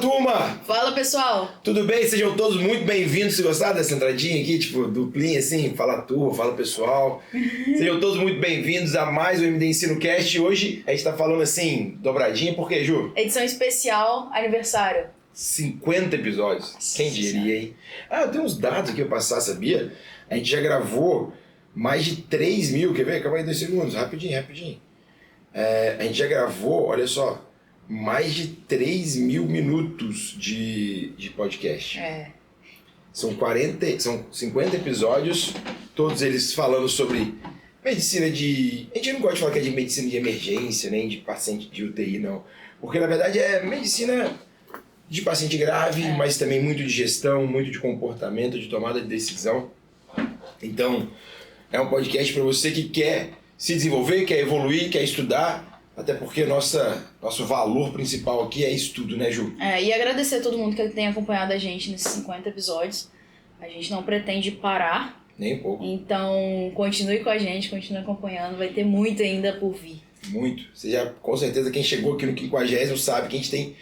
turma! Fala, pessoal! Tudo bem? Sejam todos muito bem-vindos. Se gostaram dessa entradinha aqui, tipo, duplinha assim, fala turma, fala pessoal. Sejam todos muito bem-vindos a mais um MD Ensino Cast. Hoje a gente tá falando assim, dobradinha, por quê, Ju? Edição especial, aniversário. 50 episódios. Quem diria, hein? Ah, eu tenho uns dados aqui pra passar, sabia? A gente já gravou mais de 3 mil, quer ver? Calma aí 2 segundos, rapidinho. A gente já gravou, olha só, mais de 3 mil minutos de podcast. São 50 episódios, todos eles falando sobre medicina de... A gente não gosta de falar que é de medicina de emergência, nem de paciente de UTI, não. Porque, na verdade, é medicina de paciente grave, mas também muito de gestão, muito de comportamento, de tomada de decisão. Então, é um podcast para você que quer se desenvolver, quer evoluir, quer estudar. Até porque nosso valor principal aqui é estudo, né, Ju? E agradecer a todo mundo que tem acompanhado a gente nesses 50 episódios. A gente não pretende parar. Nem um pouco. Então, continue com a gente, continue acompanhando. Vai ter muito ainda por vir. Muito. Você já, com certeza, quem chegou aqui no 50º sabe que a gente tem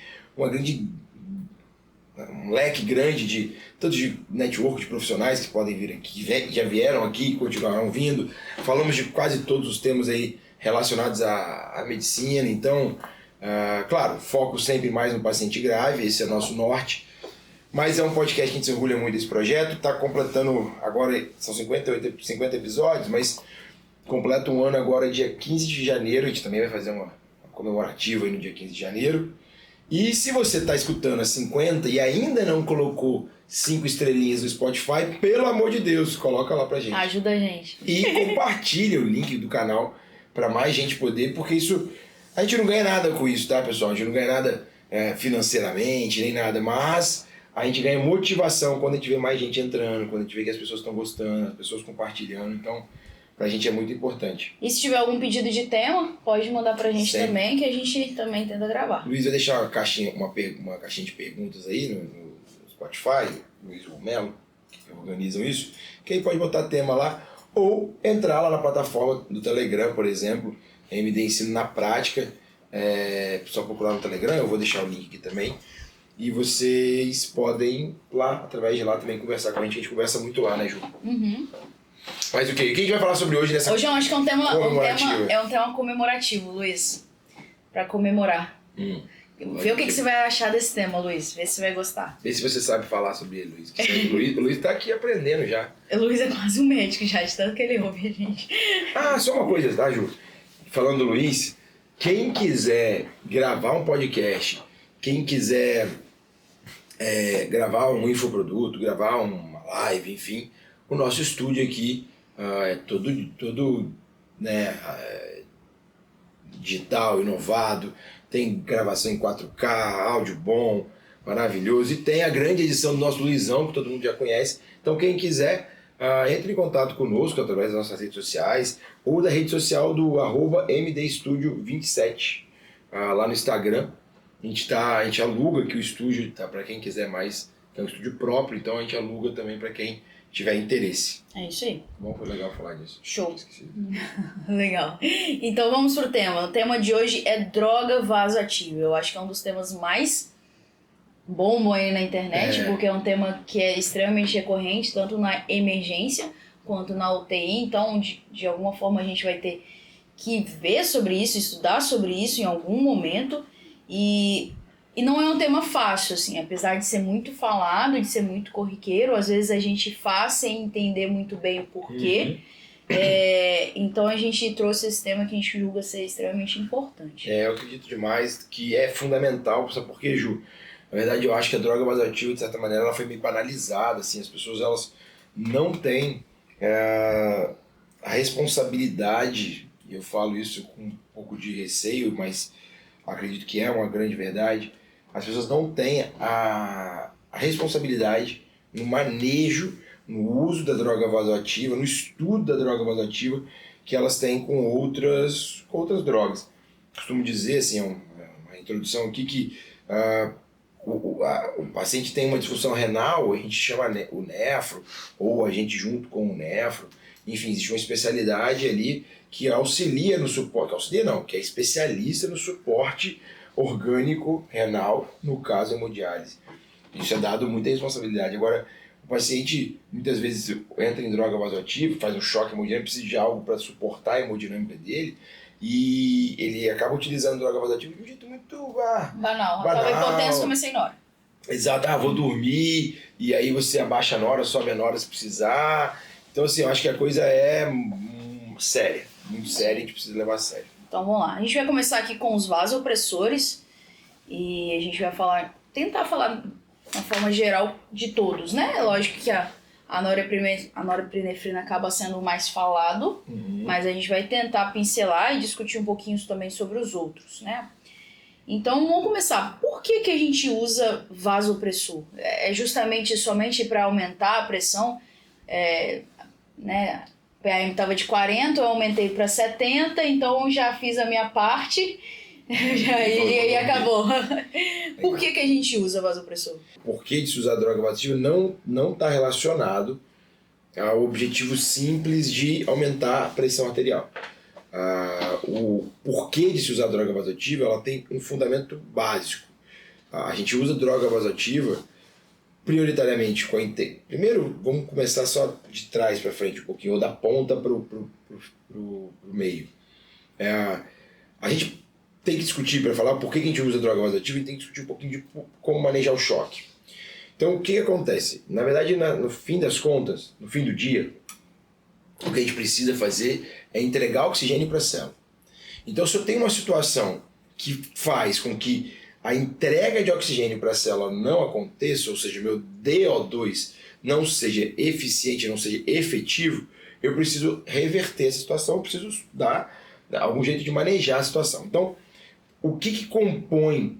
um leque grande tanto de network de profissionais que podem vir aqui, que já vieram aqui e continuarão vindo. Falamos de quase todos os temas aí relacionados à medicina, então, claro, foco sempre mais no paciente grave, esse é o nosso norte, mas é um podcast que a gente se orgulha muito desse projeto, está completando agora, são 50 episódios, mas completa um ano agora, dia 15 de janeiro, a gente também vai fazer uma comemorativa aí no dia 15 de janeiro, e se você está escutando a 50 e ainda não colocou 5 estrelinhas no Spotify, pelo amor de Deus, coloca lá pra gente. Ajuda a gente. E compartilha o link do canal para mais gente poder, porque isso, a gente não ganha nada com isso, tá, pessoal? A gente não ganha nada financeiramente, nem nada, mas a gente ganha motivação quando a gente vê mais gente entrando, quando a gente vê que as pessoas estão gostando, as pessoas compartilhando, então pra gente é muito importante. E se tiver algum pedido de tema, pode mandar pra gente Sempre. Também, que a gente também tenta gravar. Luiz vai deixar uma caixinha de perguntas aí no Spotify, Luiz Romelo, que organizam isso, que aí pode botar tema lá, ou entrar lá na plataforma do Telegram, por exemplo, MD Ensino na Prática, só procurar no Telegram, eu vou deixar o link aqui também, e vocês podem lá, através de lá também conversar com a gente conversa muito lá, né, Ju? Uhum. Mas o que a gente vai falar sobre hoje nessa Hoje eu acho que é um tema comemorativo? Luiz, pra comemorar. Vê o que você vai achar desse tema, Luiz. Vê se você vai gostar. Vê se você sabe falar sobre ele, Luiz. O Luiz tá aqui aprendendo já. O Luiz é quase um médico já, de tanto que ele ouve a gente. Só uma coisa, tá, Ju? Falando do Luiz, quem quiser gravar um podcast, quem quiser gravar um infoproduto, gravar uma live, enfim, o nosso estúdio aqui é todo digital, inovado, tem gravação em 4K, áudio bom, maravilhoso, e tem a grande edição do nosso Luizão, que todo mundo já conhece. Então quem quiser, entre em contato conosco através das nossas redes sociais, ou da rede social do @MDstudio27, lá no Instagram. A gente aluga aqui o estúdio, tá? Para quem quiser mais, é um estúdio próprio, então a gente aluga também para quem tiver interesse. É isso aí. Bom, foi legal falar disso. Show. Legal. Então vamos pro tema. O tema de hoje é droga vasoativa. Eu acho que é um dos temas mais bombam aí na internet, porque é um tema que é extremamente recorrente, tanto na emergência quanto na UTI. Então, de alguma forma, a gente vai ter que ver sobre isso, estudar sobre isso em algum momento. E não é um tema fácil, assim, apesar de ser muito falado, de ser muito corriqueiro, às vezes a gente faz sem entender muito bem o porquê. Então a gente trouxe esse tema que a gente julga ser extremamente importante. Eu acredito demais que é fundamental, sabe por quê, Ju? Na verdade, eu acho que a droga vasoativa, de certa maneira, ela foi meio banalizada, assim, as pessoas elas não têm a responsabilidade, e eu falo isso com um pouco de receio, mas acredito que é uma grande verdade. As pessoas não têm a responsabilidade no manejo, no uso da droga vasoativa, no estudo da droga vasoativa que elas têm com outras drogas. Costumo dizer, assim, uma introdução aqui, que o paciente tem uma disfunção renal, a gente chama o nefro, ou a gente junto com o nefro, enfim, existe uma especialidade ali que auxilia no suporte, que é especialista no suporte orgânico renal, no caso hemodiálise. Isso é dado muita responsabilidade. Agora, o paciente muitas vezes entra em droga vasoativa, faz um choque hemodinâmico, precisa de algo para suportar a hemodinâmica dele, e ele acaba utilizando droga vasoativa de um jeito muito banal. Acaba impotência, comecei em hora. Exato, vou dormir, e aí você abaixa a nora, sobe a nora se precisar. Então, assim, eu acho que a coisa é séria, muito séria, a gente precisa levar a sério. Então, vamos lá. A gente vai começar aqui com os vasopressores, e a gente vai tentar falar de uma forma geral de todos, né? É lógico que a norepinefrina acaba sendo o mais falado, mas a gente vai tentar pincelar e discutir um pouquinho também sobre os outros, né? Então, vamos começar. Por que a gente usa vasopressor? É justamente somente para aumentar a pressão, né? O PAM estava de 40, eu aumentei para 70, então já fiz a minha parte e acabou. Por que a gente usa vasopressor? Por que de se usar droga vasoativa não está relacionado ao objetivo simples de aumentar a pressão arterial. O porquê de se usar droga vasoativa, ela tem um fundamento básico. A gente usa droga vasoativa prioritariamente com a Primeiro, vamos começar só de trás para frente um pouquinho, ou da ponta para o meio. A gente tem que discutir, para falar por que a gente usa droga vasoativa, e tem que discutir um pouquinho de como manejar o choque. Então, o que acontece? Na verdade, no fim das contas, no fim do dia, o que a gente precisa fazer é entregar oxigênio para a célula. Então, se eu tenho uma situação que faz com que a entrega de oxigênio para a célula não aconteça, ou seja, meu DO2 não seja eficiente, não seja efetivo, eu preciso reverter essa situação, eu preciso dar algum jeito de manejar a situação. Então, o que compõe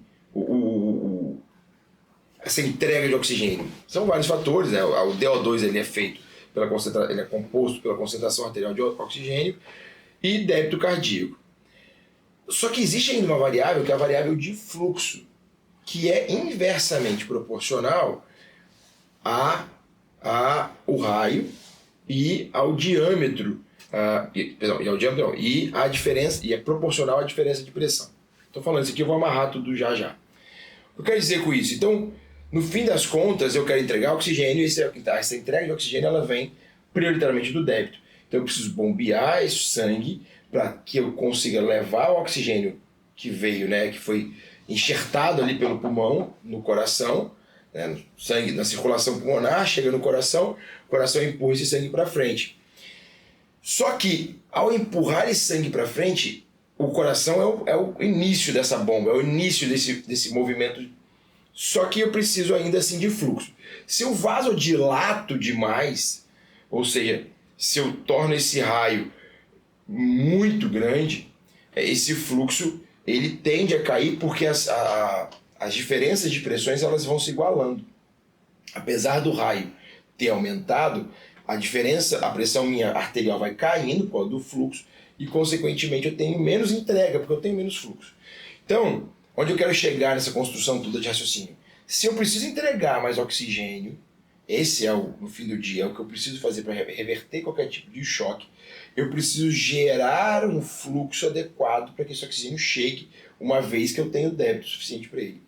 essa entrega de oxigênio? São vários fatores, né? O DO2 ele é feito ele é composto pela concentração arterial de oxigênio e débito cardíaco. Só que existe ainda uma variável, que é a variável de fluxo, que é inversamente proporcional ao raio e ao diâmetro, e a diferença, e é proporcional à diferença de pressão. Estou falando isso aqui, eu vou amarrar tudo já. O que eu quero dizer com isso? Então, no fim das contas, eu quero entregar oxigênio, e essa entrega de oxigênio ela vem prioritariamente do débito. Então, eu preciso bombear esse sangue para que eu consiga levar o oxigênio que veio, né, que foi enxertado ali pelo pulmão, no coração, né, sangue na circulação pulmonar, chega no coração, o coração empurra esse sangue para frente. Só que, ao empurrar esse sangue para frente, o coração é o início dessa bomba, é o início desse movimento. Só que eu preciso ainda assim de fluxo. Se eu vasodilato demais, ou seja, se eu torno esse raio muito grande, esse fluxo ele tende a cair porque as diferenças de pressões elas vão se igualando. Apesar do raio ter aumentado, a pressão minha arterial vai caindo por causa do fluxo e, consequentemente, eu tenho menos entrega, porque eu tenho menos fluxo. Então, onde eu quero chegar nessa construção toda de raciocínio? Se eu preciso entregar mais oxigênio, esse é no fim do dia, é o que eu preciso fazer para reverter qualquer tipo de choque, eu preciso gerar um fluxo adequado para que esse oxigênio chegue, uma vez que eu tenho débito suficiente para ele.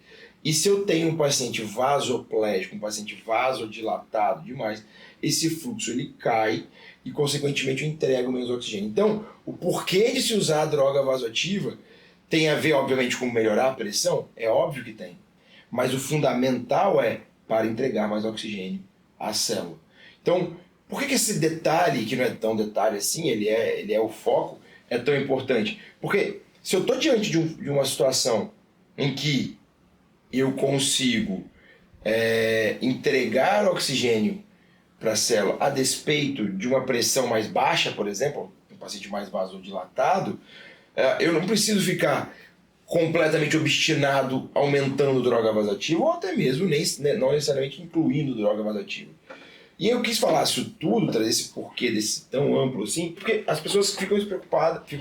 E se eu tenho um paciente vasoplégico, um paciente vasodilatado demais, esse fluxo ele cai e, consequentemente, eu entrego menos oxigênio. Então, o porquê de se usar a droga vasoativa tem a ver, obviamente, com melhorar a pressão? É óbvio que tem. Mas o fundamental é para entregar mais oxigênio à célula. Então, por que esse detalhe, que não é tão detalhe assim, ele é o foco, é tão importante? Porque se eu estou diante de uma situação em que eu consigo entregar oxigênio para a célula a despeito de uma pressão mais baixa, por exemplo, um paciente mais vasodilatado, eu não preciso ficar completamente obstinado aumentando droga vasoativa, ou até mesmo não necessariamente incluindo droga vasoativa. E eu quis falar isso tudo, trazer esse porquê desse tão amplo assim, porque as pessoas ficam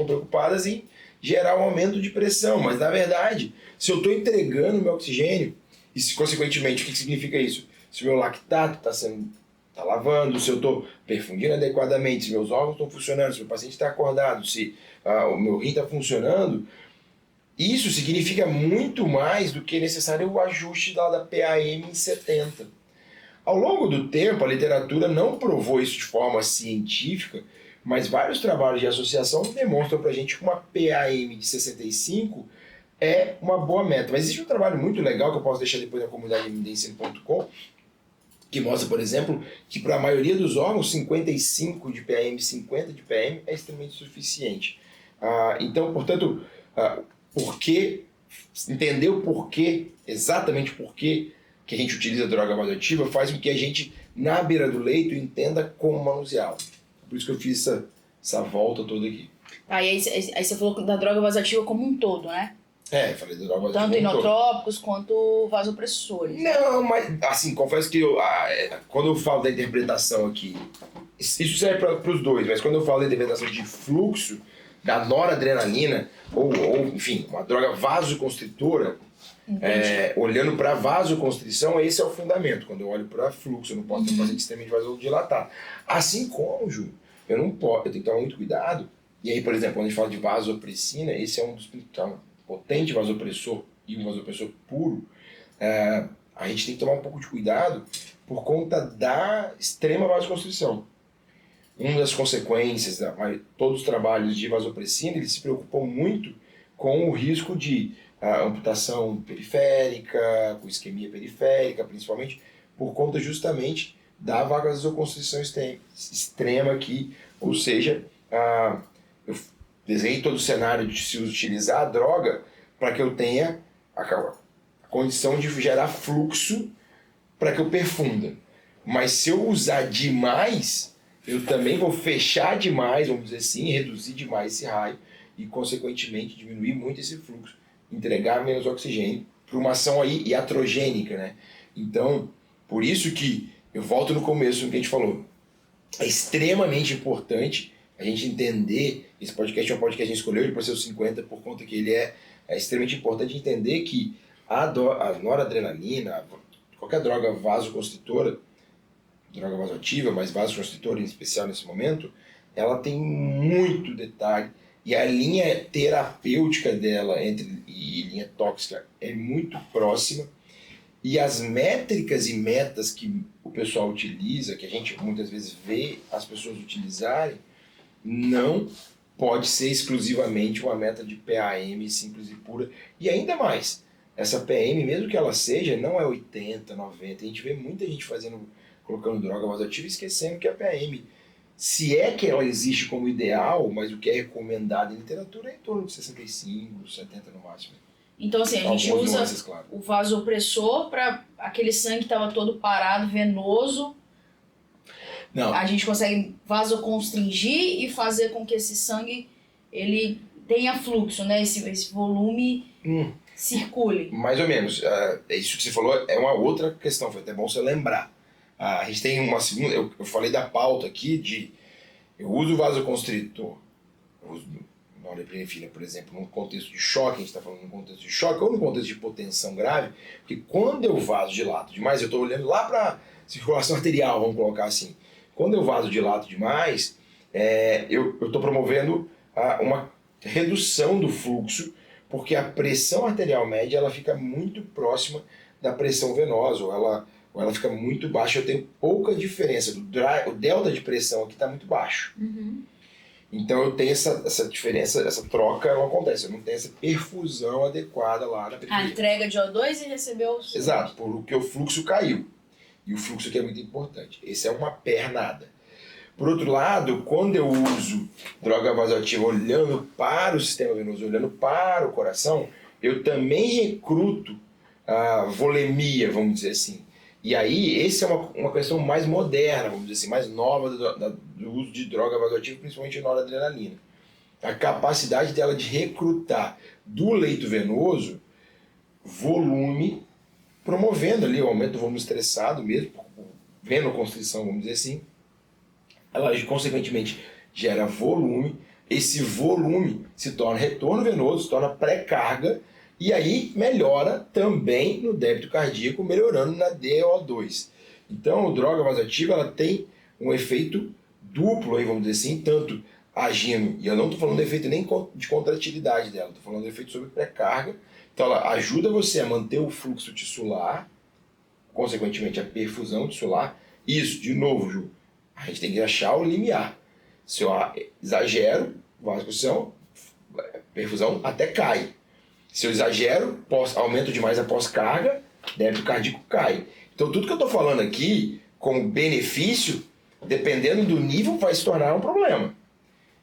preocupadas em gerar um aumento de pressão, mas na verdade, se eu estou entregando meu oxigênio, e consequentemente, o que significa isso? Se o meu lactato está lavando, se eu estou perfundindo adequadamente, se meus órgãos estão funcionando, se o meu paciente está acordado, se o meu rim está funcionando, Isso significa muito mais do que necessário o ajuste da PAM em 70. Ao longo do tempo, a literatura não provou isso de forma científica, mas vários trabalhos de associação demonstram para a gente que uma PAM de 65 é uma boa meta. Mas existe um trabalho muito legal que eu posso deixar depois na comunidade mdensino.com, que mostra, por exemplo, que para a maioria dos órgãos, 55 de PM, 50 de PM é extremamente suficiente. Então, portanto, entender o porquê, exatamente porquê que a gente utiliza droga vasoativa, faz com que a gente, na beira do leito, entenda como manuseá-la. Por isso que eu fiz essa volta toda aqui. Aí você falou da droga vasoativa como um todo, né? Eu falei da droga vasoativa tanto inotrópicos quanto vasopressores. Não, mas assim, confesso que quando eu falo da interpretação aqui, isso serve para os dois, mas quando eu falo da interpretação de fluxo, da noradrenalina, ou enfim, uma droga vasoconstritora, olhando para vasoconstrição, esse é o fundamento. Quando eu olho para fluxo, eu não posso ter um paciente extremamente vasodilatado. Assim como, Ju, eu tenho que tomar muito cuidado. E aí, por exemplo, quando a gente fala de vasopressina, esse é um dos potente vasopressor e um vasopressor puro, a gente tem que tomar um pouco de cuidado por conta da extrema vasoconstrição. Uma das consequências, todos os trabalhos de vasopressina, eles se preocupam muito com o risco de amputação periférica, com isquemia periférica, principalmente por conta justamente da vasoconstrição extrema aqui, ou seja, eu desenhei todo o cenário de se utilizar a droga para que eu tenha a condição de gerar fluxo para que eu perfunda. Mas se eu usar demais, eu também vou fechar demais, vamos dizer assim, reduzir demais esse raio e, consequentemente, diminuir muito esse fluxo, entregar menos oxigênio para uma ação aí iatrogênica, né? Então, por isso que eu volto no começo no que a gente falou. É extremamente importante a gente entender, esse podcast é um podcast que a gente escolheu para ser o 50 por conta que ele é extremamente importante entender que a noradrenalina, qualquer droga vasoconstritora, droga vasoativa, mas vasoconstritora em especial nesse momento, ela tem muito detalhe e a linha terapêutica dela e linha tóxica é muito próxima e as métricas e metas que o pessoal utiliza, que a gente muitas vezes vê as pessoas utilizarem, não pode ser exclusivamente uma meta de PAM simples e pura. E ainda mais, essa PM, mesmo que ela seja, não é 80, 90. A gente vê muita gente colocando droga vasoativa e esquecendo que a PAM, se é que ela existe como ideal, mas o que é recomendado em literatura é em torno de 65, 70 no máximo. Então, assim, a gente usa o vasopressor para aquele sangue que estava todo parado, venoso. Não. A gente consegue vasoconstringir e fazer com que esse sangue ele tenha fluxo, né? Esse volume circule. Mais ou menos. Isso que você falou é uma outra questão, foi até bom você lembrar. A gente tem uma segunda, eu falei da pauta aqui eu uso o vasoconstritor, eu uso norepinefrina, por exemplo, num contexto de choque, a gente está falando num contexto de choque ou num contexto de hipotensão grave, porque quando eu vasodilato demais, eu estou olhando lá para circulação arterial, vamos colocar assim. Quando eu vasodilato demais, eu estou promovendo uma redução do fluxo, porque a pressão arterial média ela fica muito próxima da pressão venosa, ou ela fica muito baixa. Eu tenho pouca diferença, o delta de pressão aqui está muito baixo. Então eu tenho essa diferença, essa troca não acontece, eu não tenho essa perfusão adequada lá na periferia. A entrega de O2 e recebeu o... Exato, porque o fluxo caiu. E o fluxo aqui é muito importante. Esse é uma pernada. Por outro lado, quando eu uso droga vasoativa olhando para o sistema venoso, olhando para o coração, eu também recruto a volemia, vamos dizer assim. E aí, essa é uma questão mais moderna, vamos dizer assim, mais nova do uso de droga vasoativa, principalmente noradrenalina. A capacidade dela de recrutar do leito venoso volume, promovendo ali o aumento do volume estressado mesmo, venoconstrição, vamos dizer assim. Ela, consequentemente, gera volume. Esse volume se torna retorno venoso, se torna pré-carga, e aí melhora também no débito cardíaco, melhorando na DO2. Então, a droga vasoativa ela tem um efeito duplo, aí, vamos dizer assim, tanto agindo, e eu não estou falando do efeito nem de contratilidade dela, estou falando do efeito sobre pré-carga. Então ela ajuda você a manter o fluxo tissular, consequentemente a perfusão tissular. Isso, de novo, Ju, a gente tem que achar o limiar. Se eu exagero, vasoconstrição, perfusão até cai. Se eu exagero, aumento demais a pós-carga, débito cardíaco cai. Então tudo que eu estou falando aqui, com benefício, dependendo do nível, vai se tornar um problema.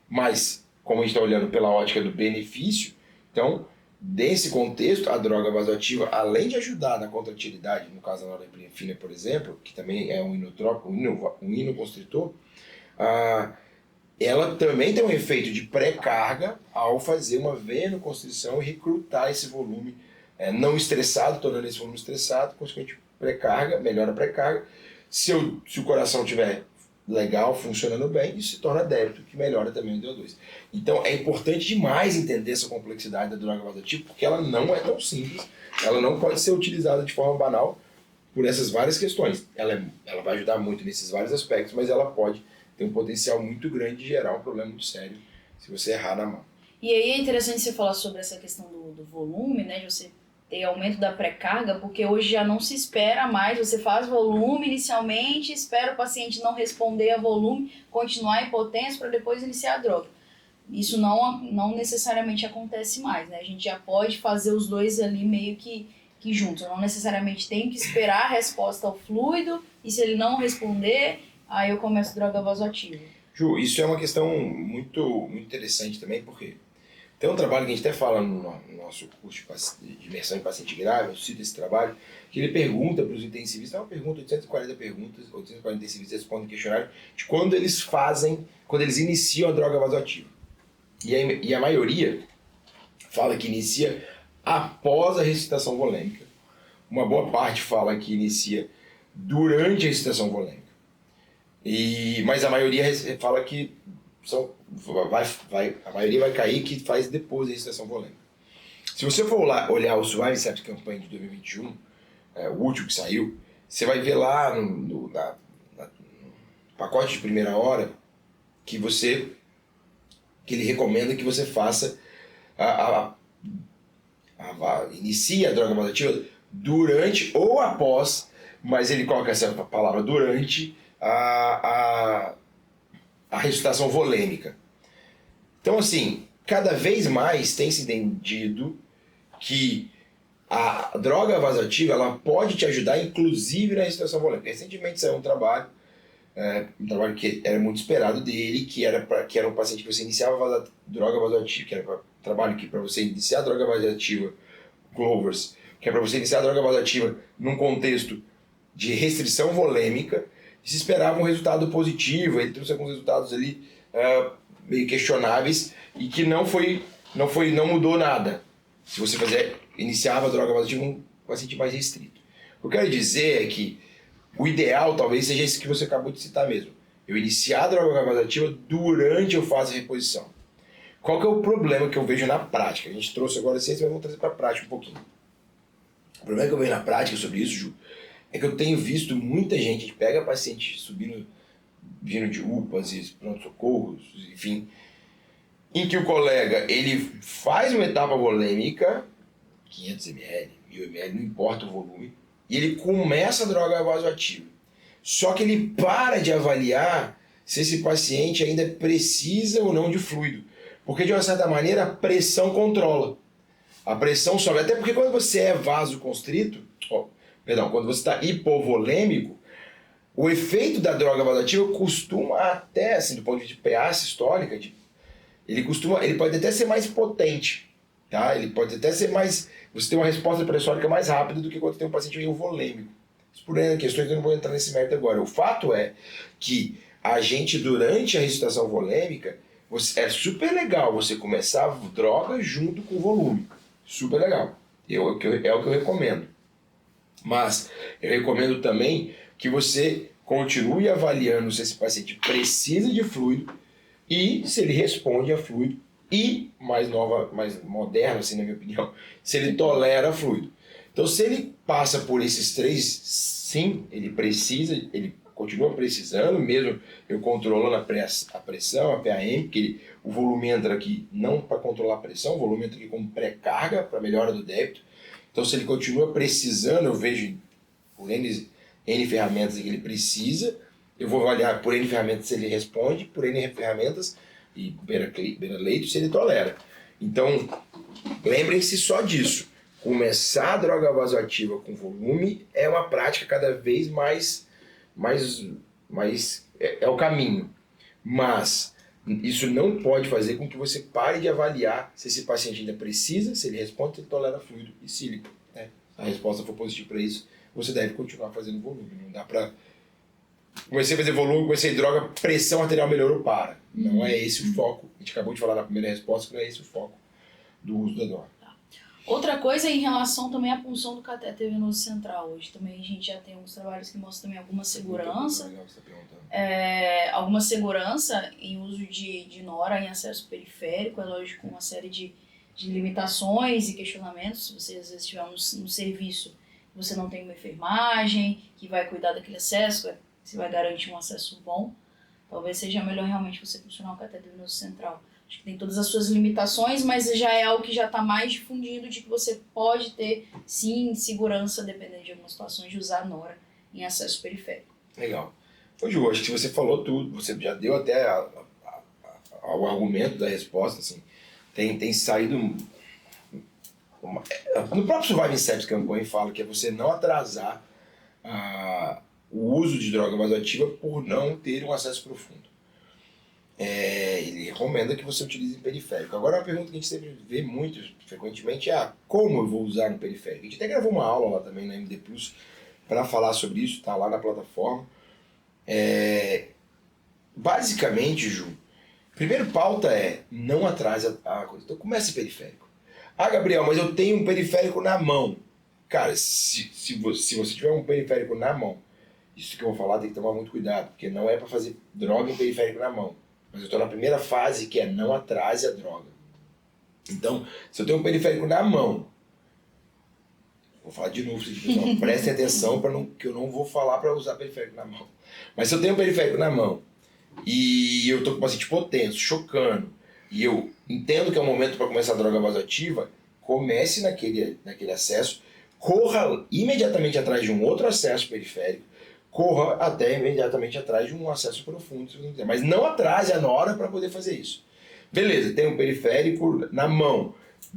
Mas, como a gente está olhando pela ótica do benefício, então, nesse contexto, a droga vasoativa, além de ajudar na contratilidade, no caso da norepinefrina, por exemplo, que também é um inotrópico, um inoconstritor, ela também tem um efeito de pré-carga ao fazer uma venoconstrição e recrutar esse volume não estressado, tornando esse volume estressado, consequentemente pré-carga, melhora a pré-carga. Se o coração tiver legal, funcionando bem, isso se torna débito, que melhora também o DO2. Então é importante demais entender essa complexidade da droga vasoativa, porque ela não é tão simples, ela não pode ser utilizada de forma banal por essas várias questões. Ela vai ajudar muito nesses vários aspectos, mas ela pode ter um potencial muito grande de gerar um problema muito sério se você errar na mão. E aí é interessante você falar sobre essa questão do volume, né, de você ter aumento da pré-carga, porque hoje já não se espera mais, você faz volume inicialmente, espera o paciente não responder a volume, continuar hipotenso para depois iniciar a droga. Isso não necessariamente acontece mais, né? A gente já pode fazer os dois ali meio que juntos, eu não necessariamente tenho que esperar a resposta ao fluido, e se ele não responder, aí eu começo droga vasoativa. Ju, isso é uma questão muito, muito interessante também, porque tem um trabalho que a gente até fala no nosso curso de imersão em paciente grave, eu cito esse trabalho, que ele pergunta para os intensivistas, é uma pergunta, 840 perguntas, 840 intensivistas respondem questionário, de quando eles iniciam a droga vasoativa. E a maioria fala que inicia após a ressuscitação volêmica. Uma boa parte fala que inicia durante a ressuscitação volêmica. Mas a maioria fala que a maioria vai cair que faz depois da ressuscitação volêmica. Se você for olhar o Survive Septic Campaign de 2021, o último que saiu, você vai ver lá no pacote de primeira hora que ele recomenda que você faça inicie a droga vasoativa durante ou após, mas ele coloca essa palavra durante a ressuscitação volêmica. Então, assim, cada vez mais tem se entendido que a droga vasoativa ela pode te ajudar, inclusive na ressuscitação volêmica. Recentemente saiu um trabalho que era muito esperado dele, que era um paciente que você iniciava a droga vasoativa, que era trabalho que para você iniciar a droga vasoativa, Clovers, que é para você iniciar a droga vasoativa num contexto de restrição volêmica, se esperava um resultado positivo, ele trouxe alguns resultados ali meio questionáveis e que não mudou nada. Se você iniciava a droga vasoativa num paciente mais restrito. O que eu quero dizer é que o ideal talvez seja esse que você acabou de citar mesmo. Eu iniciar a droga vasoativa durante a fase de reposição. Qual que é o problema que eu vejo na prática? A gente trouxe agora a ciência, mas vamos trazer para a prática um pouquinho. O problema que eu vejo na prática sobre isso, Ju, é que eu tenho visto muita gente, a gente pega paciente vindo de UPAs e pronto-socorros, enfim, em que o colega, ele faz uma etapa volêmica, 500 ml, 1000 ml, não importa o volume, e ele começa a droga vasoativa. Só que ele para de avaliar se esse paciente ainda precisa ou não de fluido. Porque, de uma certa maneira, a pressão controla. A pressão sobe. Até porque quando você é vasoconstrito, quando você está hipovolêmico, o efeito da droga vasoativa costuma até, assim, do ponto de vista de PA sistólica, ele pode até ser mais potente. Tá? Ele pode até ser mais... Você tem uma resposta pressórica mais rápida do que quando tem um paciente meio volêmico. Isso por N questões, eu não vou entrar nesse mérito agora. O fato é que a gente, durante a ressuscitação volêmica, é super legal você começar a droga junto com o volume. Super legal. É o que eu recomendo. Mas eu recomendo também que você continue avaliando se esse paciente precisa de fluido e se ele responde a fluido e, mais moderno, assim, na minha opinião, se ele tolera fluido. Então, se ele passa por esses três, sim, ele continua precisando, mesmo eu controlando a pressão, a PAM, porque o volumêmetro aqui não para controlar a pressão, o volumêmetro aqui como pré-carga para melhora do débito. Então, se ele continua precisando, eu vejo por N ferramentas que ele precisa, eu vou avaliar por N ferramentas se ele responde, por N ferramentas e beira-leito se ele tolera. Então, lembrem-se só disso. Começar a droga vasoativa com volume é uma prática cada vez mais é o caminho. Mas isso não pode fazer com que você pare de avaliar se esse paciente ainda precisa, se ele responde, se ele tolera fluido e sílico. Né? Se a resposta for positiva para isso, você deve continuar fazendo volume. Não dá para... Comecei a fazer volume, comecei droga, pressão arterial melhorou, para. Não é esse o foco. A gente acabou de falar na primeira resposta que não é esse o foco do uso da droga. Outra coisa é em relação também à punção do catéter venoso central. Hoje também a gente já tem alguns trabalhos que mostram também alguma segurança. Alguma segurança em uso de nora em acesso periférico. É lógico, com uma série de limitações e questionamentos. Se você às vezes estiver no serviço, você não tem uma enfermagem que vai cuidar daquele acesso, você vai garantir um acesso bom. Talvez seja melhor realmente você funcionar o catéter venoso central. Acho que tem todas as suas limitações, mas já é algo que já está mais difundido de que você pode ter, sim, segurança, dependendo de algumas situações, de usar a nora em acesso periférico. Legal. Ô Ju, acho que você falou tudo, você já deu até o argumento da resposta, assim. Tem saído... No próprio Surviving Sepsis Campaign fala que é você não atrasar o uso de droga vasoativa por não ter um acesso profundo. Ele recomenda que você utilize em periférico. Agora, uma pergunta que a gente sempre vê muito frequentemente é como eu vou usar no periférico. A gente até gravou uma aula lá também na MD Plus para falar sobre isso, tá lá na plataforma. Basicamente, Ju, primeiro pauta é não atrase a coisa. Então comece periférico. Gabriel, mas eu tenho um periférico na mão. Cara, se você tiver um periférico na mão, isso que eu vou falar tem que tomar muito cuidado, porque não é para fazer droga em periférico na mão. Mas eu estou na primeira fase, que é não atrase a droga. Então, se eu tenho um periférico na mão, vou falar de novo, pessoal, prestem atenção que eu não vou falar para usar periférico na mão. Mas se eu tenho um periférico na mão e eu estou com o paciente hipotenso, chocando, e eu entendo que é o momento para começar a droga vasoativa, comece naquele acesso, corra imediatamente atrás de um outro acesso periférico, corra até imediatamente atrás de um acesso profundo, se você quiser. Mas não atrase a nora para poder fazer isso. Beleza, tem um periférico na mão.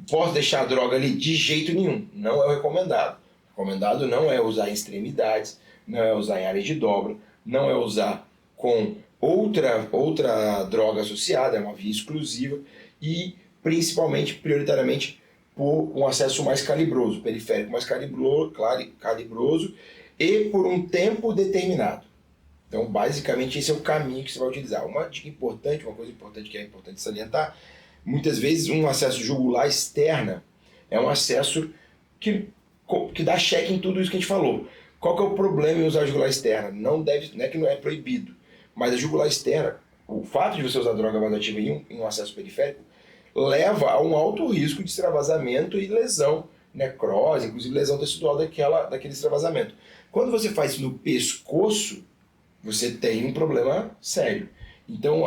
Posso deixar a droga ali? De jeito nenhum. Não é o recomendado. O recomendado não é usar em extremidades, não é usar em áreas de dobra, não é usar com outra droga associada, é uma via exclusiva e principalmente, prioritariamente, por um acesso mais calibroso, periférico mais calibroso e por um tempo determinado. Então, basicamente, esse é o caminho que você vai utilizar. Uma dica importante, uma coisa importante que é importante salientar, muitas vezes um acesso jugular externa é um acesso que dá check em tudo isso que a gente falou. Qual que é o problema em usar a jugular externa? Não é que não é proibido, mas a jugular externa, o fato de você usar droga vasoativa em um acesso periférico, leva a um alto risco de extravasamento e lesão, necrose, inclusive lesão tecidual daquele extravasamento. Quando você faz isso no pescoço, você tem um problema sério. Então,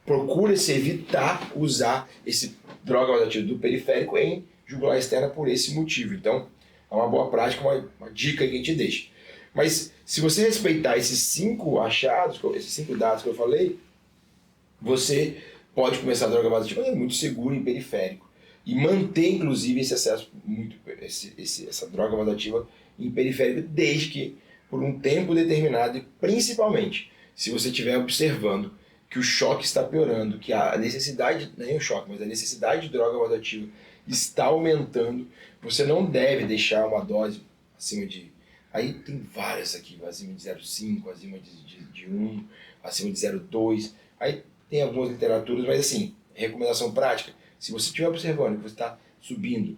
procura-se evitar usar esse droga vasoativa do periférico em jugular externa por esse motivo. Então, é uma boa prática, uma dica que a gente deixa. Mas, se você respeitar esses 5 achados, esses 5 dados que eu falei, você pode começar a droga vasoativa muito seguro em periférico. E manter, inclusive, esse acesso, essa droga vasoativa em periférico, desde que por um tempo determinado, e principalmente se você estiver observando que o choque está piorando, que a necessidade, nem o choque, mas a necessidade de droga vasoativa está aumentando, você não deve deixar uma dose acima de... Aí tem várias aqui, acima de 0,5, acima de 1, acima de 0,2, aí tem algumas literaturas, mas assim, recomendação prática, se você estiver observando que você está subindo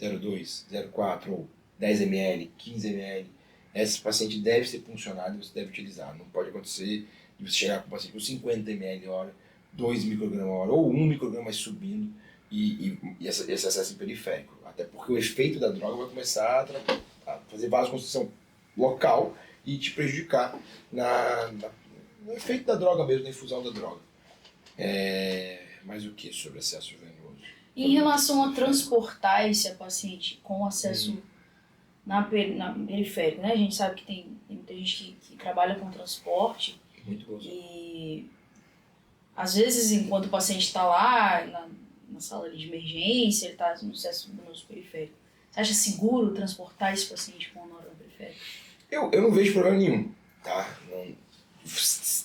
0,2, 0,4 ou 10 ml, 15 ml, esse paciente deve ser puncionado e você deve utilizar. Não pode acontecer de você chegar com um paciente com 50 ml hora, 2 microgramas hora ou 1 micrograma subindo e esse acesso periférico. Até porque o efeito da droga vai começar a fazer vasoconstrição local e te prejudicar no efeito da droga mesmo, na infusão da droga. Mas o que sobre acesso venoso? Em relação a transportar esse paciente com acesso na periférica, né? A gente sabe que tem muita gente que trabalha com transporte. Muito bom. E às vezes, enquanto o paciente está lá na sala de emergência, ele está no acesso venoso periférico. Você acha seguro transportar esse paciente com nódulo periférico? Eu não vejo problema nenhum, tá?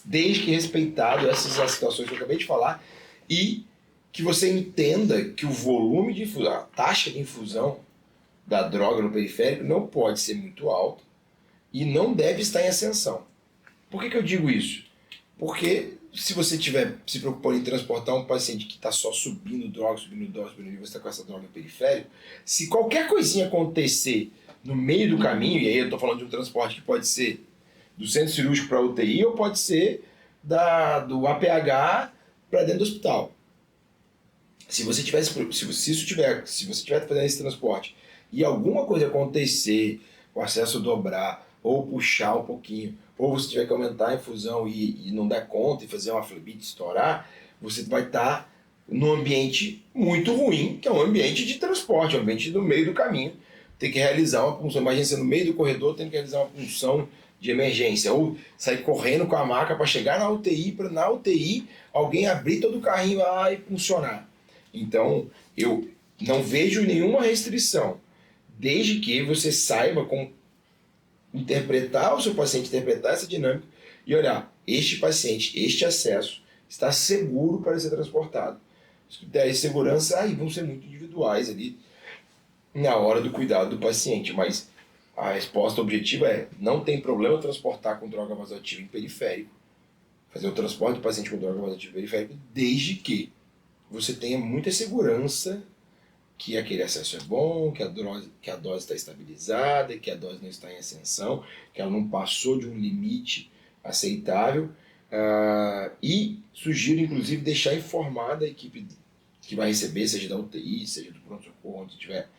Desde que respeitado essas situações que eu acabei de falar e que você entenda que o volume de infusão, a taxa de infusão da droga no periférico não pode ser muito alta e não deve estar em ascensão. Por que eu digo isso? Porque se você estiver se preocupando em transportar um paciente que está só subindo droga, e você está com essa droga no periférico, se qualquer coisinha acontecer no meio do caminho, e aí eu estou falando de um transporte que pode ser do centro cirúrgico para a UTI ou pode ser do APH para dentro do hospital. Se você estiver fazendo esse transporte e alguma coisa acontecer, o acesso dobrar ou puxar um pouquinho, ou você tiver que aumentar a infusão e não der conta e fazer uma flebite estourar, você vai estar num ambiente muito ruim, que é um ambiente de transporte, um ambiente no meio do caminho. Tem que realizar uma punção. Imagina você no meio do corredor, tem que realizar uma punção de emergência, ou sair correndo com a maca para chegar na UTI, para na UTI alguém abrir todo o carrinho lá e funcionar. Então, eu não vejo nenhuma restrição, desde que você saiba como interpretar o seu paciente, interpretar essa dinâmica e olhar, este paciente, este acesso está seguro para ser transportado. Os critérios de segurança aí vão ser muito individuais ali na hora do cuidado do paciente, mas a resposta objetiva é, não tem problema transportar com droga vasoativa em periférico, fazer o transporte do paciente com droga vasoativa em periférico, desde que você tenha muita segurança que aquele acesso é bom, que a dose está estabilizada, que a dose não está em ascensão, que ela não passou de um limite aceitável, e sugiro, inclusive, deixar informada a equipe que vai receber, seja da UTI, seja do pronto-socorro, onde estiver,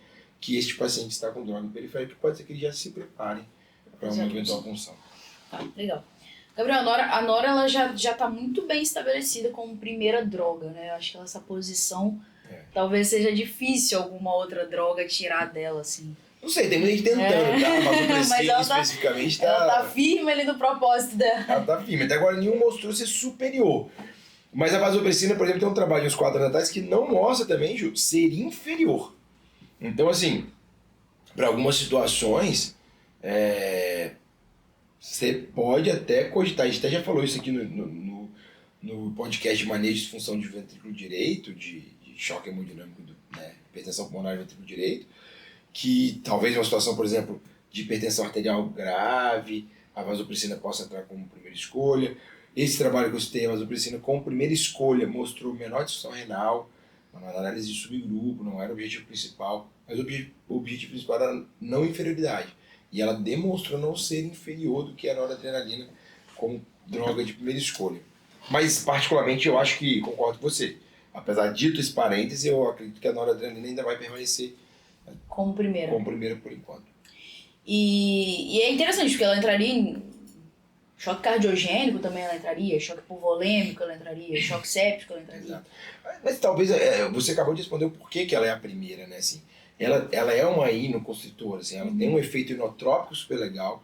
que este paciente está com droga periférica, pode ser que eles já se preparem para uma eventual punção. Tá, legal. Gabriel, a Nora ela já está muito bem estabelecida como primeira droga, né? Eu acho que essa posição talvez seja difícil alguma outra droga tirar dela, assim. Não sei, tem muita gente tentando, tá? Mas o Prescript especificamente tá... Ela tá firme ali no propósito dela. Ela tá firme. Até agora nenhum mostrou ser superior. Mas a vasopressina, por exemplo, tem um trabalho de uns 4 anos atrás que não mostra também, Ju, ser inferior. Então, assim, para algumas situações, você pode até cogitar. A gente até já falou isso aqui no podcast de manejo de função de ventrículo direito, de choque hemodinâmico, hipertensão pulmonar e ventrículo direito, que talvez uma situação, por exemplo, de hipertensão arterial grave, a vasopressina possa entrar como primeira escolha. Esse trabalho que eu citei, a vasopressina como primeira escolha, mostrou menor disfunção renal, uma análise de subgrupo, não era o objetivo principal, mas o objetivo principal era não inferioridade. E ela demonstrou não ser inferior do que a noradrenalina como droga de primeira escolha. Mas, particularmente, eu acho que concordo com você. Apesar de dito esse parêntese, eu acredito que a noradrenalina ainda vai permanecer como primeira por enquanto. E é interessante, porque ela entraria em choque cardiogênico também, ela entraria, choque hipovolêmico ela entraria, choque séptico ela entraria. Exato. Mas talvez, você acabou de responder o porquê que ela é a primeira, né? Assim, ela é uma inoconstritora, assim, ela tem um efeito inotrópico super legal,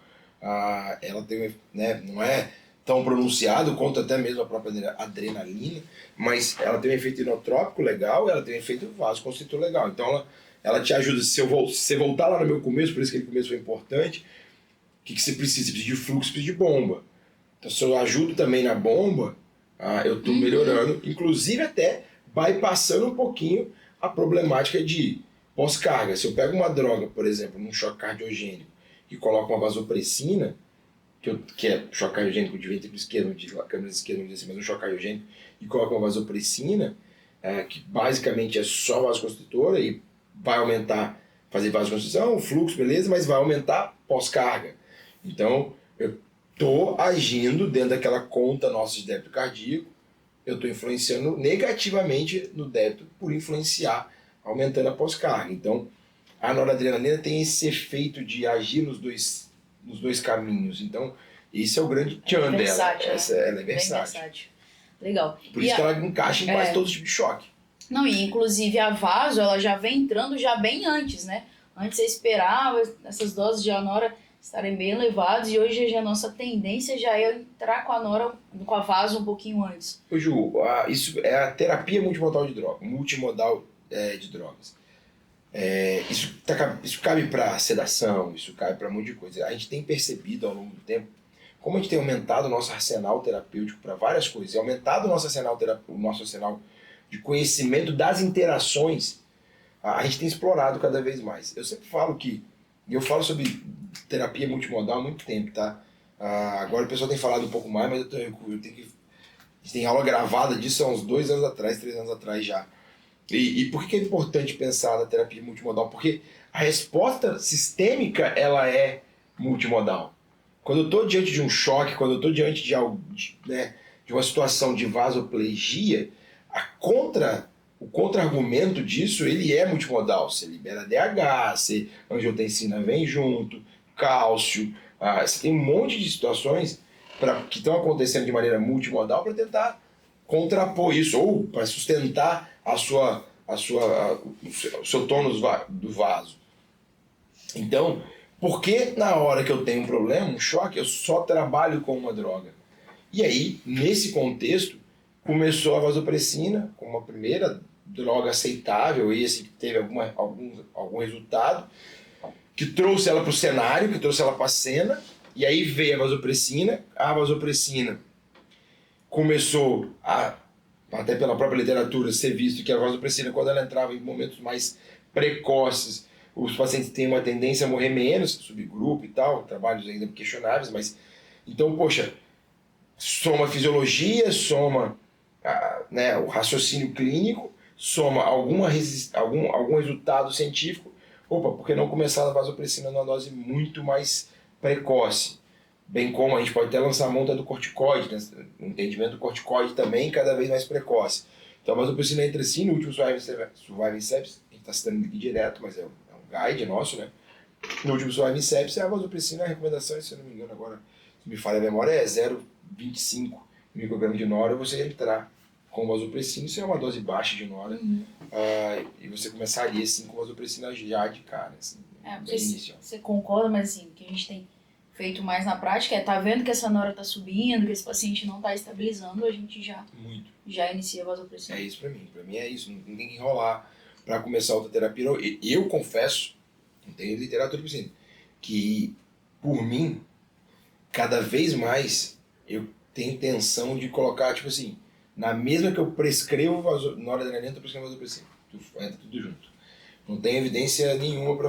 ela tem, né, não é tão pronunciado quanto até mesmo a própria adrenalina, mas ela tem um efeito inotrópico legal, ela tem um efeito vasoconstritor legal. Então ela te ajuda, se você voltar lá no meu começo, por isso que aquele começo foi importante, o que você precisa? Você precisa de fluxo, precisa de bomba. Então se eu ajudo também na bomba, eu estou melhorando, inclusive até bypassando um pouquinho a problemática de pós-carga. Se eu pego uma droga, por exemplo, num choque cardiogênico, e coloco uma vasopressina, que é choque cardiogênico de ventrículo esquerdo, de câmera esquerda, vamos dizer assim, mas um choque cardiogênico, e coloco uma vasopressina, que basicamente é só vasoconstritora e vai aumentar, fazer vasoconstrição, o fluxo, beleza, mas vai aumentar pós-carga. Então, eu estou agindo dentro daquela conta nossa de débito cardíaco, eu estou influenciando negativamente no débito por influenciar, aumentando a pós-carga. Então, a noradrenalina tem esse efeito de agir nos nos dois caminhos. Então, esse é o grande tchan dela. Versátil, Ela é bem versátil. versátil. Legal. Por isso que ela encaixa em quase todo tipo de choque. Não, e inclusive a vaso, ela já vem entrando já bem antes, né? Antes você esperava essas doses de anora estarem bem elevadas e hoje já a nossa tendência já é entrar com a anora, com a vaso um pouquinho antes. Ô Ju, isso é a terapia multimodal de drogas. Isso cabe para sedação, isso cabe para um monte de coisa. A gente tem percebido ao longo do tempo como a gente tem aumentado o nosso arsenal terapêutico para várias coisas, e aumentado o nosso arsenal de conhecimento das interações, a gente tem explorado cada vez mais. Eu sempre falo eu falo sobre terapia multimodal há muito tempo, tá? Agora o pessoal tem falado um pouco mais, mas a gente tem aula gravada disso há uns 2 anos atrás, 3 anos atrás já. E por que é importante pensar na terapia multimodal? Porque a resposta sistêmica, ela é multimodal. Quando eu estou diante de um choque, quando eu estou diante de uma situação de vasoplegia, o contra-argumento disso, ele é multimodal. Você libera DH, angiotensina vem junto, cálcio, você tem um monte de situações que estão acontecendo de maneira multimodal para tentar contrapor isso, ou para sustentar o seu tônus do vaso. Então, por que na hora que eu tenho um problema, um choque, eu só trabalho com uma droga? E aí, nesse contexto, começou a vasopressina como uma primeira droga aceitável, e que teve algum resultado, que trouxe ela para o cenário, que trouxe ela para a cena, e aí veio a vasopressina começou até pela própria literatura, ser visto que a vasopressina, quando ela entrava em momentos mais precoces, os pacientes têm uma tendência a morrer menos, subgrupo e tal, trabalhos ainda questionáveis, mas então, poxa, soma a fisiologia, soma o raciocínio clínico, soma algum resultado científico, por que não começar a vasopressina numa dose muito mais precoce? Bem como a gente pode até lançar a mão do corticoide, né? O entendimento do corticoide também cada vez mais precoce. Então a vasopressina entra sim no último Surviving Sepsis, a gente está citando aqui direto, mas é um guide nosso, né? No último Surviving Sepsis, a vasopressina, a recomendação, se eu não me engano agora, se me falha a memória, é 0,25 microgramas de nora, você entrar com vasopressina, isso é uma dose baixa de nora, e você começaria assim com vasopressina já de cara, assim, bem inicial. Você concorda, mas assim, o que a gente tem feito mais na prática tá vendo que essa nora tá subindo, que esse paciente não tá estabilizando, a gente já inicia a vasopressina. É isso pra mim é isso, não tem que enrolar pra começar outra terapia. Eu confesso, não tenho literatura assim, que por mim, cada vez mais eu tenho intenção de colocar, tipo assim, na mesma que eu prescrevo noradrenalina, eu prescrevo vasopressina, entra tudo junto. Não tem evidência nenhuma pra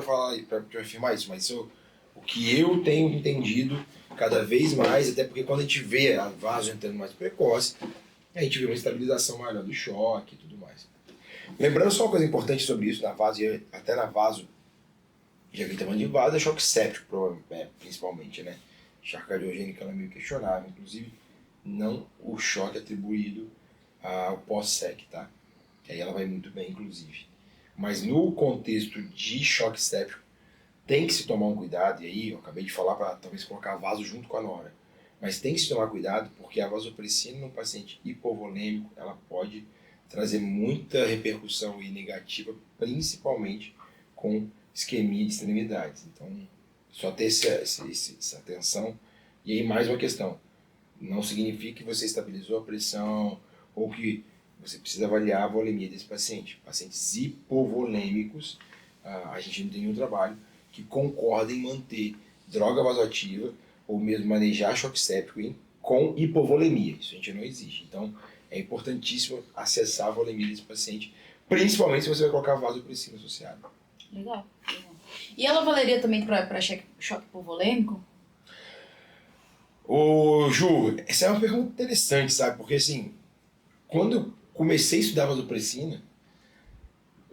afirmar isso, mas o que eu tenho entendido cada vez mais, até porque quando a gente vê a vaso entrando mais precoce, a gente vê uma estabilização maior do choque e tudo mais. Lembrando só uma coisa importante sobre isso, na vaso, e até na vaso, já que tamanho de vaso, é choque séptico, principalmente, né? Choque cardiogênico é meio questionável, inclusive não o choque atribuído ao pós-sec, tá? Que aí ela vai muito bem, inclusive. Mas no contexto de choque séptico, tem que se tomar um cuidado, e aí eu acabei de falar para talvez colocar vaso junto com a nora, mas tem que se tomar cuidado porque a vasopressina num paciente hipovolêmico, ela pode trazer muita repercussão negativa, principalmente com isquemia de extremidades. Então, só ter essa atenção. E aí mais uma questão, não significa que você estabilizou a pressão ou que você precisa avaliar a volemia desse paciente. Pacientes hipovolêmicos, a gente não tem nenhum trabalho que concorda em manter droga vasoativa ou mesmo manejar choque séptico com hipovolemia. Isso a gente não exige. Então, é importantíssimo acessar a volemia desse paciente, principalmente se você vai colocar vasopressina associada. Legal. E ela valeria também para choque hipovolêmico? Ô, Ju, essa é uma pergunta interessante, sabe? Porque, assim, quando eu comecei a estudar vasopressina,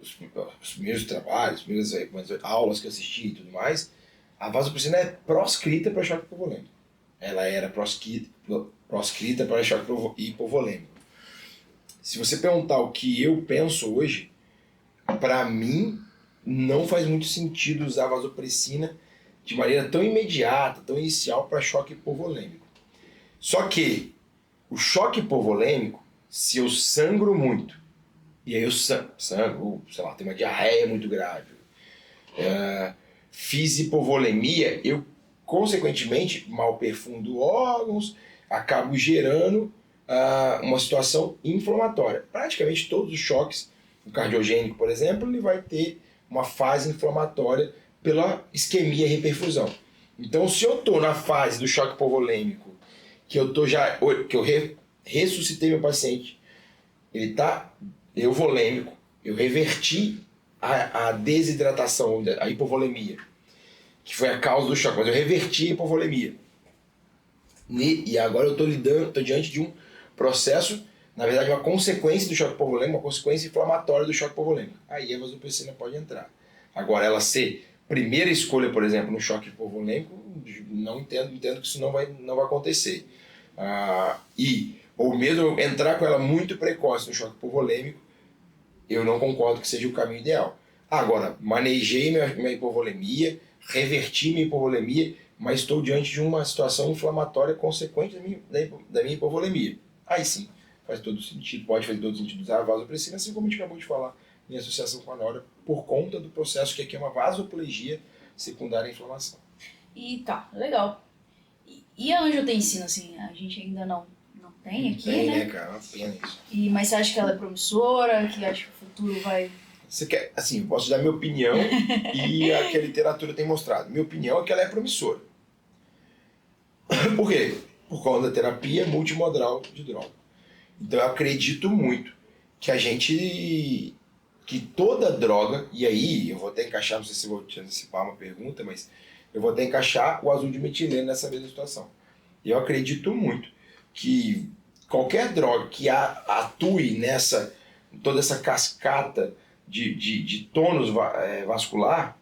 os primeiros trabalhos, as primeiras aulas que eu assisti e tudo mais, a vasopressina é proscrita para choque hipovolêmico. Ela era proscrita para choque hipovolêmico. Se você perguntar o que eu penso hoje, para mim, não faz muito sentido usar vasopressina de maneira tão imediata, tão inicial para choque hipovolêmico. Só que o choque hipovolêmico, se eu sangro muito, e aí eu sangro, sei lá, tenho uma diarreia muito grave, fiz hipovolemia, eu consequentemente malperfundo órgãos, acabo gerando uma situação inflamatória. Praticamente todos os choques, o cardiogênico, por exemplo, ele vai ter uma fase inflamatória pela isquemia e reperfusão. Então, se eu estou na fase do choque hipovolêmico, que eu ressuscitei meu paciente, ele está euvolêmico, eu reverti a desidratação, a hipovolemia, que foi a causa do choque, mas eu reverti a hipovolemia. E agora eu estou diante de um processo, na verdade uma consequência do choque hipovolêmico, uma consequência inflamatória do choque hipovolêmico. Aí a vasopressina pode entrar. Agora, ela ser primeira escolha, por exemplo, no choque hipovolêmico, não entendo que isso não vai acontecer. Ou mesmo entrar com ela muito precoce no choque hipovolêmico, eu não concordo que seja o caminho ideal. Agora, manejei minha hipovolemia, reverti minha hipovolemia, mas estou diante de uma situação inflamatória consequente da minha hipovolemia. Aí sim, faz todo sentido, pode fazer todo sentido usar a vasopressina, assim como a gente acabou de falar em associação com a nora, por conta do processo que aqui é uma vasoplegia secundária à inflamação. E tá, legal. E a angiotensina, assim, a gente ainda não tem aqui, tem, né? Cara? Uma pena isso. Mas você acha que ela é promissora, que acha que o futuro vai... Você quer, assim, eu posso dar minha opinião e a que a literatura tem mostrado. Minha opinião é que ela é promissora. Por quê? Por conta da terapia multimodal de droga. Então eu acredito muito que que toda droga, e aí eu vou até encaixar, não sei se vou te antecipar uma pergunta, mas eu vou até encaixar o azul de metileno nessa mesma situação. E eu acredito muito que qualquer droga que atue toda essa cascata de tônus vascular,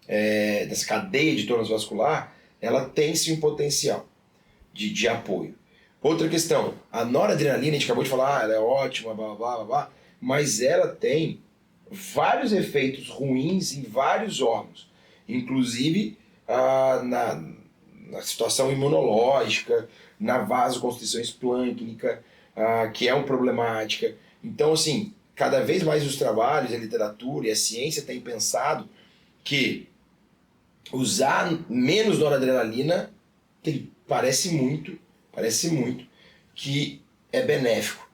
dessa cadeia de tônus vascular, ela tem sim um potencial de apoio. Outra questão, a noradrenalina, a gente acabou de falar, ela é ótima, blá, blá, blá, blá, mas ela tem vários efeitos ruins em vários órgãos, inclusive na situação imunológica, na vasoconstrição esplâncnica, que é uma problemática. Então, assim, cada vez mais os trabalhos, a literatura e a ciência têm pensado que usar menos noradrenalina parece muito que é benéfico.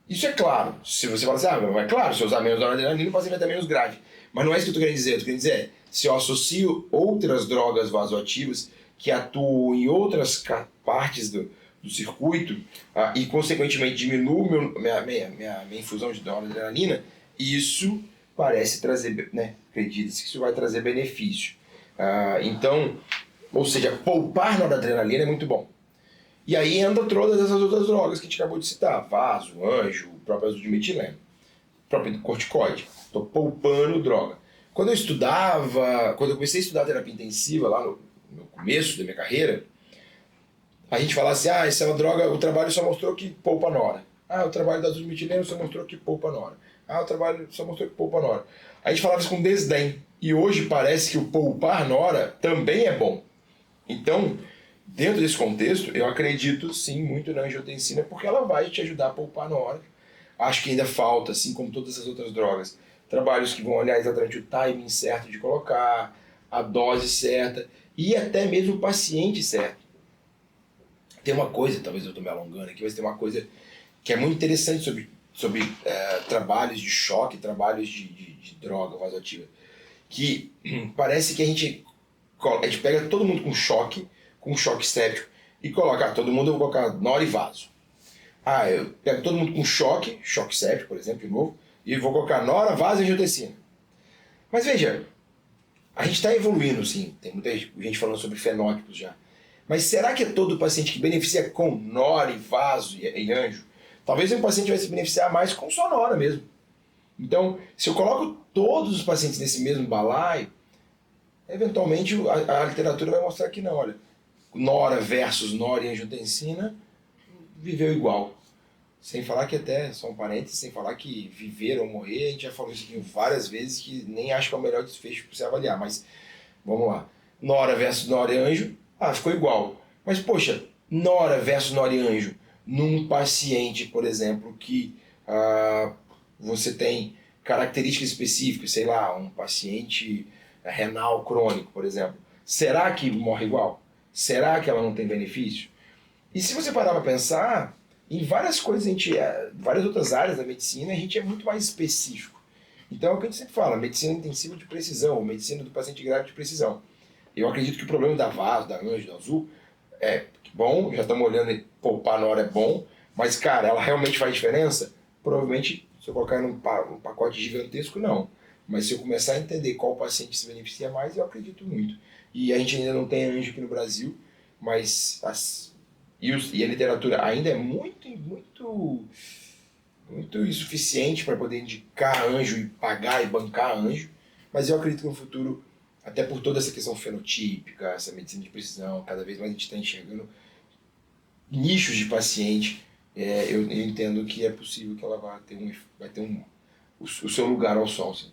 Isso é claro. Se você fala assim, mas é claro, se eu usar menos noradrenalina, o paciente vai estar menos grave. Mas não é isso que eu estou querendo dizer. Eu estou querendo dizer, se eu associo outras drogas vasoativas que atuam em outras partes do circuito e, consequentemente, diminuo minha infusão de noradrenalina, isso parece trazer, né, acredita-se que isso vai trazer benefício. Então, ou seja, poupar noradrenalina é muito bom. E aí entra todas essas outras drogas que a gente acabou de citar, vaso, anjo, o próprio azul de metileno, o próprio corticoide. Estou poupando droga. Quando eu comecei a estudar terapia intensiva lá no começo da minha carreira, a gente falava assim, essa é uma droga, o trabalho só mostrou que poupa nora. O trabalho da azul de metileno só mostrou que poupa nora. O trabalho só mostrou que poupa nora. A gente falava isso com desdém. E hoje parece que o poupar nora também é bom. Então, dentro desse contexto, eu acredito sim muito na angiotensina, porque ela vai te ajudar a poupar nora. Acho que ainda falta, assim como todas essas outras drogas, trabalhos que vão olhar exatamente o timing certo de colocar, a dose certa e até mesmo o paciente certo. Tem uma coisa, talvez eu estou me alongando aqui, mas tem uma coisa que é muito interessante sobre trabalhos de choque, trabalhos de droga vasoativa, que parece que a gente pega todo mundo com choque séptico e coloca, todo mundo eu vou colocar nora e vaso. Eu pego todo mundo com choque séptico, por exemplo, de novo, e vou colocar nora, vaso e angiotensina. Mas veja, a gente está evoluindo, sim, tem muita gente falando sobre fenótipos já. Mas será que é todo paciente que beneficia com nora e vaso e anjo? Talvez um paciente vai se beneficiar mais com só nora mesmo. Então, se eu coloco todos os pacientes nesse mesmo balaio, eventualmente a literatura vai mostrar que não, olha, nora versus nora e angiotensina viveu igual. Sem falar que até, só um parênteses, sem falar que viver ou morrer, a gente já falou isso aqui várias vezes, que nem acho que é o melhor desfecho para você avaliar, mas vamos lá. Nora versus Nora e anjo, ficou igual. Mas, poxa, Nora versus Nora e anjo, num paciente, por exemplo, que você tem características específicas, sei lá, um paciente renal crônico, por exemplo, será que morre igual? Será que ela não tem benefício? E se você parar para pensar, em várias coisas, várias outras áreas da medicina, a gente é muito mais específico. Então é o que a gente sempre fala, medicina intensiva de precisão, medicina do paciente grave de precisão. Eu acredito que o problema da Vaso, da Anjo, da Azul, é bom, já estamos olhando e poupar na hora é bom, mas, cara, ela realmente faz diferença? Provavelmente, se eu colocar num pacote gigantesco, não. Mas se eu começar a entender qual paciente se beneficia mais, eu acredito muito. E a gente ainda não tem anjo aqui no Brasil, mas e a literatura ainda é muito insuficiente para poder indicar anjo e pagar e bancar anjo. Mas eu acredito que no futuro, até por toda essa questão fenotípica, essa medicina de precisão, cada vez mais a gente está enxergando nichos de paciente, eu entendo que é possível que ela vai ter o seu lugar ao sol. Assim.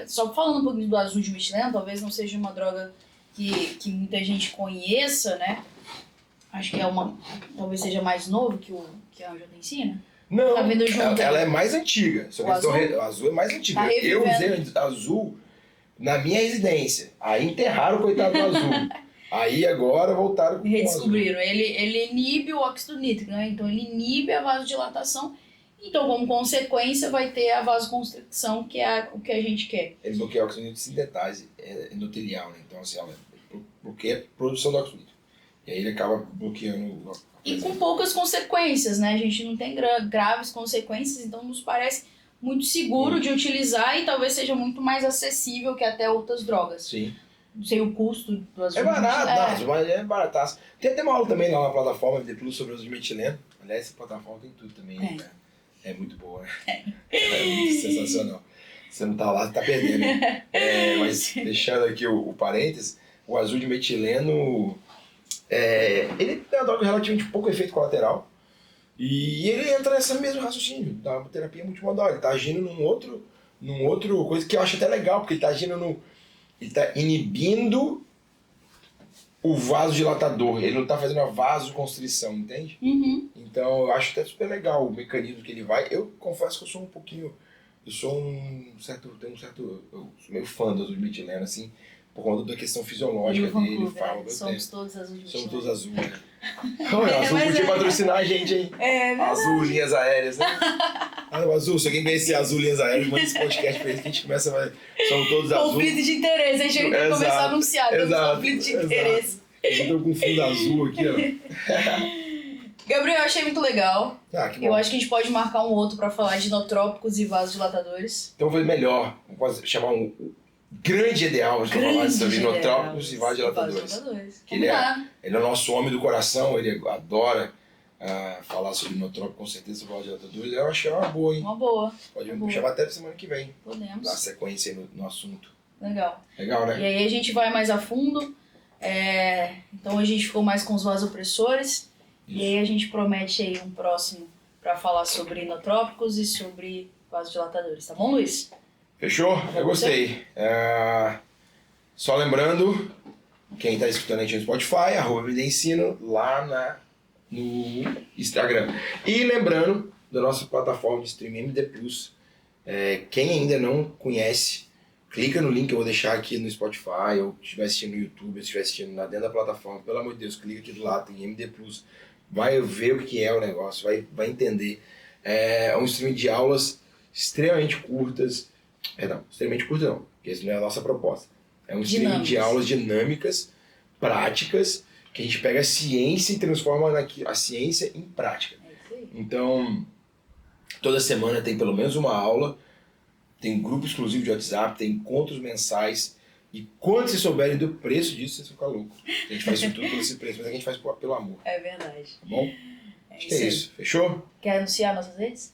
Só falando um pouquinho do azul de metileno, talvez não seja uma droga que muita gente conheça, né? Acho que talvez seja mais novo que a angiotensina. Não, tá vindo junto, ela é mais antiga. Só que o azul é mais antiga. Tá eu usei azul na minha residência. Aí enterraram o coitado do azul. Aí agora voltaram com redescobriram. Ele inibe o óxido nítrico, né? Então ele inibe a vasodilatação. Então, como consequência, vai ter a vasoconstricção, que é o que a gente quer. Ele bloqueia o óxido nítrico de sintetase endotelial, né? Então, assim, ela bloqueia a produção do óxido nítrico. E aí ele acaba bloqueando... E com poucas consequências, né? A gente não tem graves consequências, então nos parece muito seguro de utilizar e talvez seja muito mais acessível que até outras drogas. Sim. Não sei o custo do azul. É barato, mas é barataço. Tem até uma aula também lá na plataforma MD Plus sobre o azul de metileno. Aliás, essa plataforma tem tudo também, né? É muito boa, né? É muito sensacional. Você não tá lá, você tá perdendo. Né? Mas deixando aqui o parênteses, o azul de metileno, ele tem uma droga relativamente pouco efeito colateral. E ele entra nesse mesmo raciocínio da terapia multimodal. Ele tá agindo num outro coisa que eu acho até legal, porque ele tá agindo ele tá inibindo o vasodilatador. Ele não tá fazendo a vasoconstrição, entende? Uhum. Então eu acho até super legal o mecanismo que ele vai. Eu confesso que eu sou meio fã do azul de metileno, assim, por conta da questão fisiológica dele. Somos todos azul de metileno. Somos todos azul, né? Azul podia patrocinar a gente, hein? Azul, linhas aéreas, né? Azul, se alguém conhecer Azul, linhas aéreas, manda esse podcast pra eles que a gente começa a... Somos todos azul. Conflito de interesse, a gente vai começar a anunciar. Conflito de interesse. Eu tô com fundo azul aqui, ó. Gabriel, eu achei muito legal. Que bom. Eu acho que a gente pode marcar um outro pra falar de inotrópicos e vasodilatadores. Então foi melhor. Vamos chamar um grande ideal de falar sobre inotrópicos e vasodilatadores. Ele é o nosso homem do coração, ele adora falar sobre inotrópico, com certeza, sobre vasodilatadores. Eu achei uma boa, hein? Uma boa. Pode chamar até pra semana que vem. Podemos. Dar sequência aí no assunto. Legal. Legal, né? E aí a gente vai mais a fundo. Então a gente ficou mais com os vasopressores. Isso. E aí a gente promete aí um próximo para falar sobre inotrópicos e sobre vasodilatadores. Tá bom, Luiz? Fechou? Eu gostei. Só lembrando, quem está escutando a gente no Spotify, @MDEnsino, lá no Instagram. E lembrando da nossa plataforma de streaming MD Plus. Quem ainda não conhece, clica no link que eu vou deixar aqui no Spotify, ou se estiver assistindo no YouTube, ou se estiver assistindo dentro da plataforma, pelo amor de Deus, clica aqui do lado, tem MD Plus. Vai ver o que é o negócio, vai entender. É um streaming de aulas extremamente curtas. Extremamente curtas não, porque essa não é a nossa proposta. É um streaming de aulas dinâmicas, práticas, que a gente pega a ciência e transforma a ciência em prática. Então, toda semana tem pelo menos uma aula, tem grupo exclusivo de WhatsApp, tem encontros mensais. E quando vocês souberem do preço disso, vocês vão ficar loucos. A gente faz isso tudo por esse preço, mas a gente faz pelo amor. É verdade. Tá bom? Acho que é isso. Fechou? Quer anunciar nossas redes?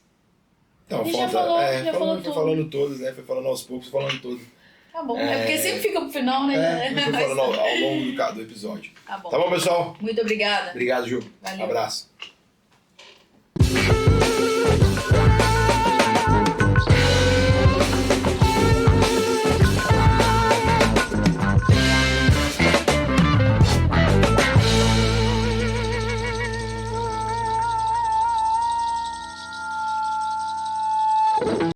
Então, já falou tudo. Foi falando todos, né? Foi falando aos poucos, falando tudo. Tá bom. Porque sempre fica pro final, né? Foi falando ao longo do episódio. Tá bom. Tá bom, pessoal? Muito obrigada. Obrigado, Ju. Valeu. Abraço.